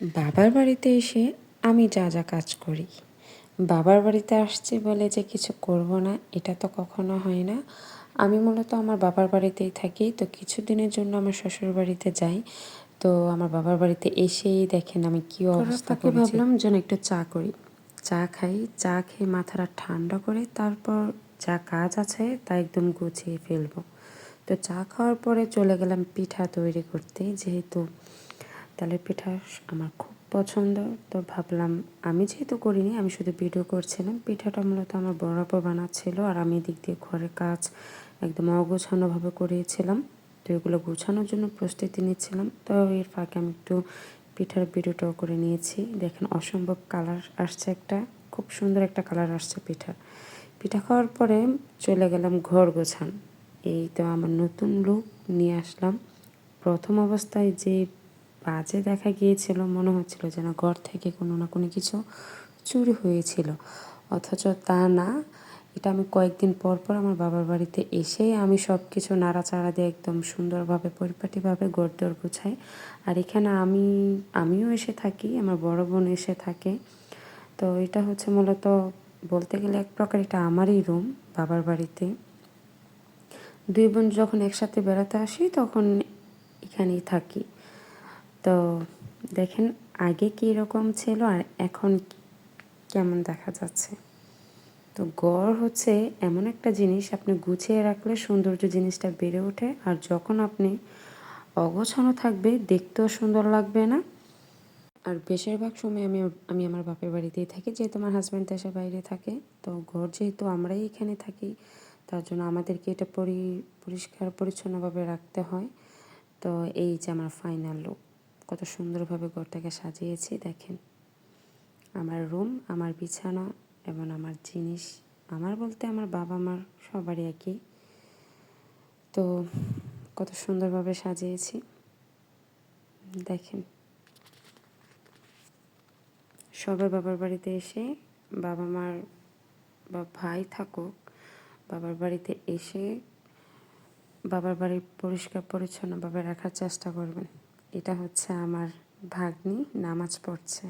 বাবার বাড়িতে এসে আমি যা যা কাজ করি, বাবার বাড়িতে আসছি বলে যে কিছু করব না এটা তো কখনো হয় না। আমি মূলত আমার বাবার বাড়িতেই থাকি, তো কিছুদিনের জন্য আমার শ্বশুর বাড়িতে যাই। তো আমার বাবার বাড়িতে এসেই দেখেন আমি কী অবস্থা করেছি। ভাবলাম যেন একটু চা করি, চা খাই, চা খেয়ে মাথাটা ঠান্ডা করে তারপর যা কাজ আছে তা একদম গুছিয়ে ফেলবো। তো চা খাওয়ার পরে চলে গেলাম পিঠা তৈরি করতে, যেহেতু তালের পিঠা আমার খুব পছন্দ। তো ভাবলাম, আমি যেহেতু করিনি, আমি শুধু ভিডিও করছিলাম। পিঠাটা মূলত আমার বড় আপু বানাচ্ছিল আর আমি দিক দিয়ে ঘরের কাজ একদম অগোছানোভাবে করিয়েছিলাম। তো এগুলো গোছানোর জন্য প্রস্তুতি নিচ্ছিলাম। তো এর ফাঁকে আমি একটু পিঠার ভিডিওটাও করে নিয়েছি। দেখেন অসম্ভব কালার আসছে, একটা খুব সুন্দর একটা কালার আসছে পিঠার। পিঠা খাওয়ার পরে চলে গেলাম ঘর গোছান। এই তো আমার নতুন লুক নিয়ে আসলাম। প্রথম অবস্থায় যে বাজে দেখা গিয়েছিল, মনে হচ্ছিল যেন ঘর থেকে কোনো না কোনো কিছু চুরি হয়েছিল, অথচ তা না। এটা আমি কয়েকদিন পর পর আমার বাবার বাড়িতে এসেই আমি সব কিছু নাড়াচাড়া দিয়ে একদম সুন্দরভাবে পরিপাটিভাবে ঘরদোর গুছাই। আর এখানে আমিও এসে থাকি, আমার বড় বোন এসে থাকে। তো এটা হচ্ছে মূলত বলতে গেলে এক প্রকার এটা আমারই রুম বাবার বাড়িতে। দুই বোন যখন একসাথে বেড়াতে আসি তখন এখানেই থাকি। তো দেখেন আগে কীরকম ছিল আর এখন কেমন দেখা যাচ্ছে। তো ঘর হচ্ছে এমন একটা জিনিস, আপনি গুছিয়ে রাখলে সৌন্দর্য জিনিসটা বেড়ে ওঠে, আর যখন আপনি অগোছানো থাকবে দেখতেও সুন্দর লাগবে না। আর বেশিরভাগ সময় আমি আমার বাপের বাড়িতেই থাকি, যেহেতু আমার হাজব্যান্ড দেশের বাইরে থাকে। তো ঘর যেহেতু আমরাই এখানে থাকি, তার জন্য আমাদেরকে এটা পরিষ্কার পরিচ্ছন্নভাবে রাখতে হয়। তো এই যে আমার ফাইনাল লুক, কত সুন্দরভাবে ঘরটাকে সাজিয়েছি দেখেন। আমার রুম, আমার বিছানা এবং আমার জিনিস, আমার বলতে আমার বাবা মার সবারই একই। তো কত সুন্দরভাবে সাজিয়েছি দেখেন। সবাই বাবার বাড়িতে এসে, বাবা মার বা ভাই থাকুক, বাবার বাড়িতে এসে বাবার বাড়ি পরিষ্কার পরিচ্ছন্নভাবে রাখার চেষ্টা করবেন। এটা হচ্ছে আমার ভাগ্নি নামাজ পড়ছে।